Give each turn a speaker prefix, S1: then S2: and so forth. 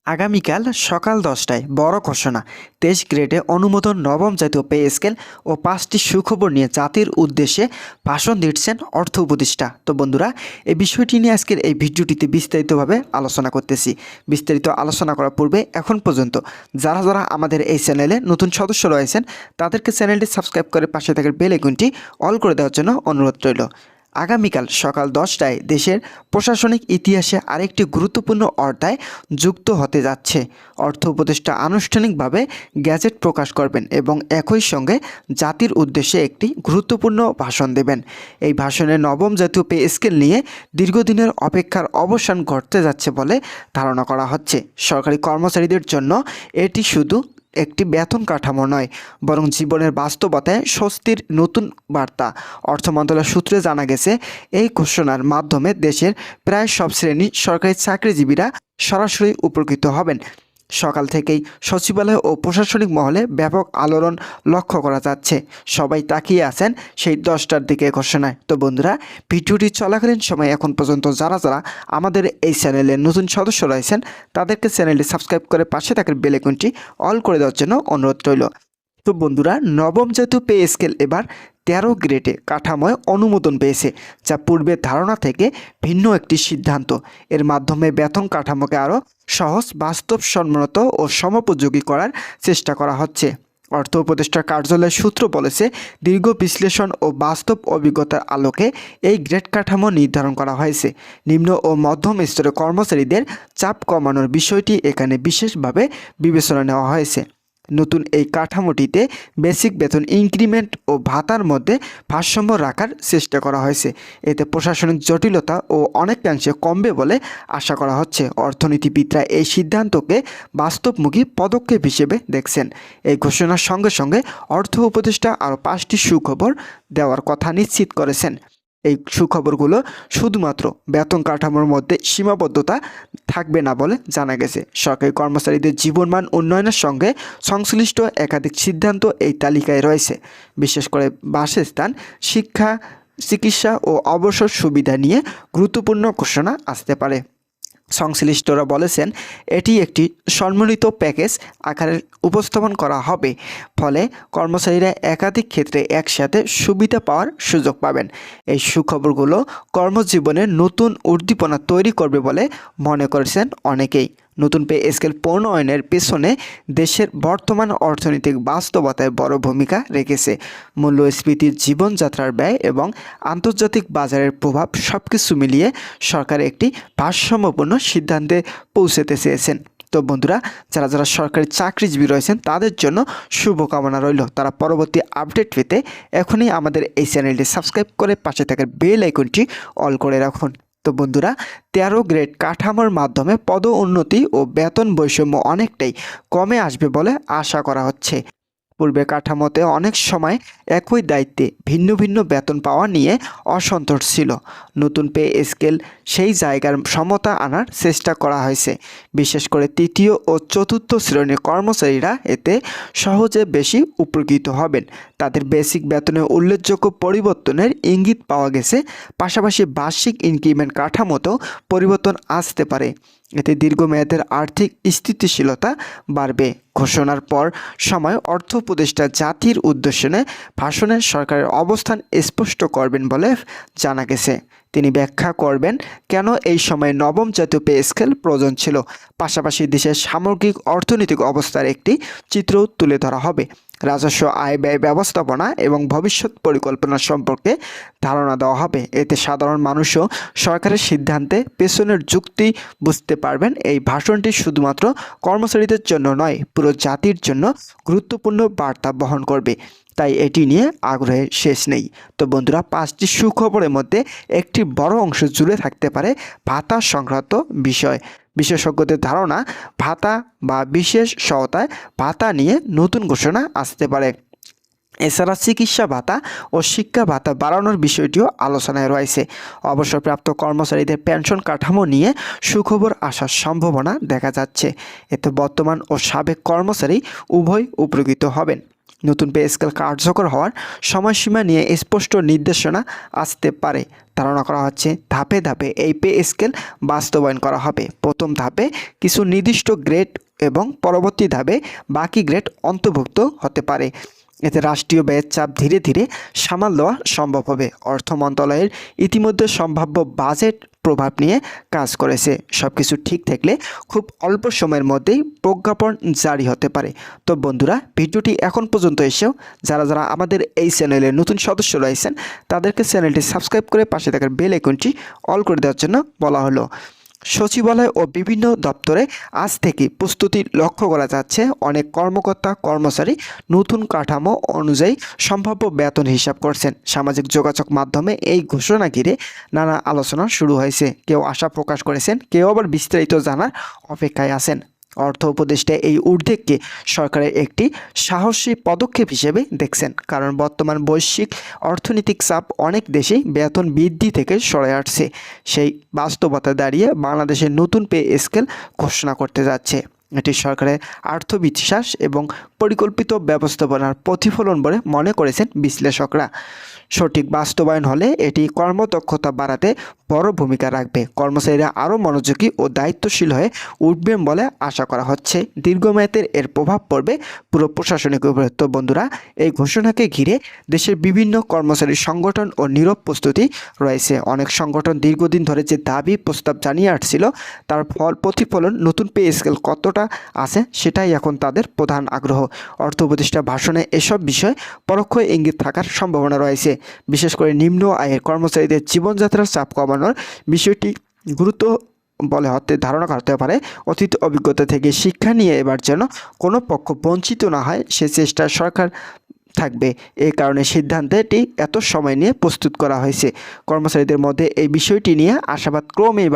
S1: আগামীকাল সকাল 10টায় বড় ঘোষণা। 23 গ্রেডে অনুমোদন, নবম জাতীয় পে স্কেল ও 5টি সুখবর নিয়ে জাতির উদ্দেশ্যে ভাষণ দিচ্ছেন অর্থ উপদেষ্টা। তো বন্ধুরা, এই বিষয়টি নিয়ে আজকের এই ভিডিওটিতে বিস্তারিতভাবে আলোচনা করতেছি। বিস্তারিত আলোচনা করার পূর্বে এখন পর্যন্ত যারা যারা আমাদের এই চ্যানেলে নতুন সদস্য রয়েছেন তাদেরকে চ্যানেলটি সাবস্ক্রাইব করে পাশে থাকার বেল আইকনটি অল করে দেওয়ার জন্য অনুরোধ রইল। আগামীকাল সকাল 10টায় দেশের প্রশাসনিক ইতিহাসে আরেকটি গুরুত্বপূর্ণ অধ্যায় যুক্ত হতে যাচ্ছে। অর্থ উপদেষ্টা আনুষ্ঠানিকভাবে গ্যাজেট প্রকাশ করবেন এবং একই সঙ্গে জাতির উদ্দেশ্যে একটি গুরুত্বপূর্ণ ভাষণ দেবেন। এই ভাষণে নবম জাতীয় পে স্কেল নিয়ে দীর্ঘদিনের অপেক্ষার অবসান ঘটতে যাচ্ছে বলে ধারণা করা হচ্ছে। সরকারি কর্মচারীদের জন্য এটি শুধু একটি বেতন কাঠামো নয়, বরং জীবনের বাস্তবতায় স্বস্তির নতুন বার্তা। অর্থ মন্ত্রণালয় সূত্রে জানা গেছে, এই ঘোষণার মাধ্যমে দেশের প্রায় সব শ্রেণীর সরকারি চাকরিজীবীরা সরাসরি উপকৃত হবেন। সকাল থেকেই সচিবালয় ও প্রশাসনিক মহলে ব্যাপক আলোড়ন লক্ষ্য করা যাচ্ছে। সবাই তাকিয়ে আছেন সেই 10টার দিকে ঘোষণায়। তো বন্ধুরা, ভিডিওটি চলাকালীন সময় এখন পর্যন্ত যারা যারা আমাদের এই চ্যানেলের নতুন সদস্য রয়েছেন তাদেরকে চ্যানেলটি সাবস্ক্রাইব করে পাশে থাকার বেল আইকনটি অল করে দেওয়ার জন্য অনুরোধ রইল। তো বন্ধুরা, নবম জাতীয় পে স্কেল এবার 13 গ্রেডে কাঠামোয় অনুমোদন পেয়েছে, যা পূর্বের ধারণা থেকে ভিন্ন একটি সিদ্ধান্ত। এর মাধ্যমে বেতন কাঠামোকে আরও সহজ, বাস্তবসম্মত ও সমোপযোগী করার চেষ্টা করা হচ্ছে। অর্থ উপদেষ্টার কার্যালয়ের সূত্র বলেছে, দীর্ঘ বিশ্লেষণ ও বাস্তব অভিজ্ঞতার আলোকে এই গ্রেড কাঠামো নির্ধারণ করা হয়েছে। নিম্ন ও মধ্যম স্তরের কর্মচারীদের চাপ কমানোর বিষয়টি এখানে বিশেষভাবে বিবেচনা নেওয়া হয়েছে। নতুন এই কাঠামোটিতে বেসিক বেতন, ইনক্রিমেন্ট ও ভাতার মধ্যে ভারসাম্য রাখার চেষ্টা করা হয়েছে। এতে প্রশাসনিক জটিলতা ও অনেকাংশে কমবে বলে আশা করা হচ্ছে। অর্থনীতিবিদরা এই সিদ্ধান্তকে বাস্তবমুখী পদক্ষেপ হিসেবে দেখছেন। এই ঘোষণার সঙ্গে সঙ্গে অর্থ উপদেষ্টা আরও 5টি সুখবর দেওয়ার কথা নিশ্চিত করেছেন। এই সুখবরগুলো শুধুমাত্র বেতন কাঠামোর মধ্যে সীমাবদ্ধতা থাকবে না বলে জানা গেছে। সরকারি কর্মচারীদের জীবনমান উন্নয়নের সঙ্গে সংশ্লিষ্ট একাধিক সিদ্ধান্ত এই তালিকায় রয়েছে। বিশেষ করে বাসস্থান, শিক্ষা, চিকিৎসা ও অবসর সুবিধা নিয়ে গুরুত্বপূর্ণ ঘোষণা আসতে পারে। সংশ্লিষ্টরা বলেছেন, এটি একটি সম্মিলিত প্যাকেজ আকারে উপস্থাপন করা হবে, ফলে কর্মচারীরা একাধিক ক্ষেত্রে একসাথে সুবিধা পাওয়ার সুযোগ পাবেন। এই সুখবরগুলো কর্মজীবনে নতুন উদ্দীপনা তৈরি করবে বলে মনে করেছেন অনেকেই। নতুন পে স্কেল প্রণয়নের পেছনে দেশের বর্তমান অর্থনৈতিক বাস্তবতায় বড় ভূমিকা রেখেছে। মূল্যস্ফীতির, জীবনযাত্রার ব্যয় এবং আন্তর্জাতিক বাজারের প্রভাব সবকিছু মিলিয়ে সরকার একটি ভারসাম্যপূর্ণ সিদ্ধান্তে পৌঁছতে চেয়েছেন। তো বন্ধুরা, যারা যারা সরকারি চাকরিজীবী রয়েছেন তাদের জন্য শুভকামনা রইল। তারা পরবর্তী আপডেট পেতে এখনই আমাদের এই চ্যানেলটি সাবস্ক্রাইব করে পাশে থাকার বেল আইকনটি অল করে রাখুন। তো বন্ধুরা, 13 গ্রেড কাঠামোর মাধ্যমে পদোন্নতি ও বেতন বৈষম্য অনেকটাই কমে আসবে বলে আশা করা হচ্ছে। পূর্বে কাঠামোতে অনেক সময় একই দায়িত্বে ভিন্ন ভিন্ন বেতন পাওয়া নিয়ে অসন্তোষ ছিল। নতুন পে স্কেল সেই জায়গার সমতা আনার চেষ্টা করা হয়েছে। বিশেষ করে তৃতীয় ও চতুর্থ শ্রেণীর কর্মচারীরা এতে সহজে বেশি উপকৃত হবেন। তাদের বেসিক বেতনে উল্লেখযোগ্য পরিবর্তনের ইঙ্গিত পাওয়া গেছে। পাশাপাশি বার্ষিক ইনক্রিমেন্ট কাঠামোতেও পরিবর্তন আসতে পারে। এতে দীর্ঘমেয়াদের আর্থিক স্থিতিশীলতা বাড়বে। ঘোষণার পর সময় অর্থ উপদেষ্টা জাতির উদ্দেশ্যে ভাষণে সরকারের অবস্থান স্পষ্ট করবেন বলে জানা গেছে। তিনি ব্যাখ্যা করবেন কেন এই সময় নবম জাতীয় পে স্কেল প্রয়োজন ছিল। পাশাপাশি দেশের সামগ্রিক অর্থনৈতিক অবস্থার একটি চিত্রও তুলে ধরা হবে। রাজস্ব, আয় ব্যয় ব্যবস্থাপনা এবং ভবিষ্যৎ পরিকল্পনা সম্পর্কে ধারণা দেওয়া হবে। এতে সাধারণ মানুষও সরকারের সিদ্ধান্তে পেছনের যুক্তি বুঝতে পারবেন। এই ভাষণটি শুধুমাত্র কর্মচারীদের জন্য নয়, পুরো জাতির জন্য গুরুত্বপূর্ণ বার্তা বহন করবে। তাই এটি নিয়ে আগ্রহের শেষ নেই। তো বন্ধুরা, 5টি সুখবরের মধ্যে একটি বড় অংশ জুড়ে থাকতে পারে ভাতা সংক্রান্ত বিষয়। বিশেষজ্ঞদের ধারণা, ভাতা বা বিশেষ সহায়তায় ভাতা নিয়ে নতুন ঘোষণা আসতে পারে। এছাড়া চিকিৎসা ভাতা ও শিক্ষা ভাতা বাড়ানোর বিষয়টিও আলোচনায় রয়েছে। অবসরপ্রাপ্ত কর্মচারীদের পেনশন কাঠামো নিয়ে সুখবর আসার সম্ভাবনা দেখা যাচ্ছে। এতে বর্তমান ও সাবেক কর্মচারী উভয় উপকৃত হবেন। নতুন পে স্কেল কার্যকর হওয়ার সময়সীমা নিয়ে স্পষ্ট নির্দেশনা আসতে পারে। ধারণা করা হচ্ছে ধাপে ধাপে এই পে স্কেল বাস্তবায়ন করা হবে। প্রথম ধাপে কিছু নির্দিষ্ট গ্রেড এবং পরবর্তী ধাপে বাকি গ্রেড অন্তর্ভুক্ত হতে পারে। এতে রাষ্ট্রীয় ব্যয়ের চাপ ধীরে ধীরে সামাল দেওয়া সম্ভব হবে। অর্থ মন্ত্রণালয়ের ইতিমধ্যে সম্ভাব্য বাজেট প্রভাব নিয়ে কাজ করেছে। সব কিছু ঠিক থাকলে খুব অল্প সময়ের মধ্যেই প্রজ্ঞাপন জারি হতে পারে। তো বন্ধুরা, ভিডিওটি এখন পর্যন্ত এসেও যারা যারা আমাদের এই চ্যানেলের নতুন সদস্য রয়েছেন তাদেরকে চ্যানেলটি সাবস্ক্রাইব করে পাশে থাকার বেল আইকনটি অল করে দেওয়ার জন্য বলা হলো। সচিবালয় ও বিভিন্ন দপ্তরে আজ থেকে প্রস্তুতি লক্ষ্য করা যাচ্ছে। অনেক কর্মকর্তা কর্মচারী নতুন কাঠামো অনুযায়ী সম্ভাব্য বেতন হিসাব করছেন। সামাজিক যোগাযোগ মাধ্যমে এই ঘোষণা ঘিরে নানা আলোচনা শুরু হয়েছে। কেউ আশা প্রকাশ করেছেন, কেউ আবার বিস্তারিত জানার অপেক্ষায় আছেন। অর্থ উপদেষ্টা এই উদ্যোগকে সরকারের একটি সাহসী পদক্ষেপ হিসেবে দেখছেন, কারণ বর্তমান বৈশ্বিক অর্থনৈতিক চাপ অনেক দেশেই বেতন বৃদ্ধি থেকে সরে আসছে। সেই বাস্তবতা দাঁড়িয়ে বাংলাদেশের নতুন পে স্কেল ঘোষণা করতে যাচ্ছে। এটি সরকারের আত্মবিশ্বাস এবং পরিকল্পিত ব্যবস্থাপনার প্রতিফলন বলে মনে করেছেন বিশ্লেষকরা। সঠিক বাস্তবায়ন হলে এটি কর্মদক্ষতা বাড়াতে বড় ভূমিকা রাখবে। কর্মচারীরা আরও মনোযোগী ও দায়িত্বশীল হয়ে উঠবেন বলে আশা করা হচ্ছে। দীর্ঘমেয়াদের এর প্রভাব পড়বে পুরো প্রশাসনিক উপরে। তো বন্ধুরা, এই ঘোষণাকে ঘিরে দেশের বিভিন্ন কর্মচারী সংগঠন ও নীরব প্রস্তুতি রয়েছে। অনেক সংগঠন দীর্ঘদিন ধরে যে দাবি প্রস্তাব জানিয়ে আসছিল তার প্রতিফলন নতুন পে স্কেল কতটা আছে সেটাই এখন তাদের প্রধান আগ্রহ। অর্থ উপদেষ্টা ভাষণে এসব বিষয় পরোক্ষ ইঙ্গিত থাকার সম্ভাবনা রয়েছে। বিশেষ করে নিম্ন আয়ের কর্মচারীদের জীবনযাত্রার চাপ কমানোর বিষয়টি গুরুত্ব বলে ধারণা করতে পারে। অতীত অভিজ্ঞতা থেকে শিক্ষা নিয়ে এবার যেন কোনো পক্ষ বঞ্চিত না হয় সে চেষ্টা সরকার থাকবে। এই কারণে সিদ্ধান্তটি এত সময় নিয়ে প্রস্তুত করা হয়েছে। কর্মচারীদের মধ্যে এই বিষয়টি নিয়ে আশাবাদ ক্রমেই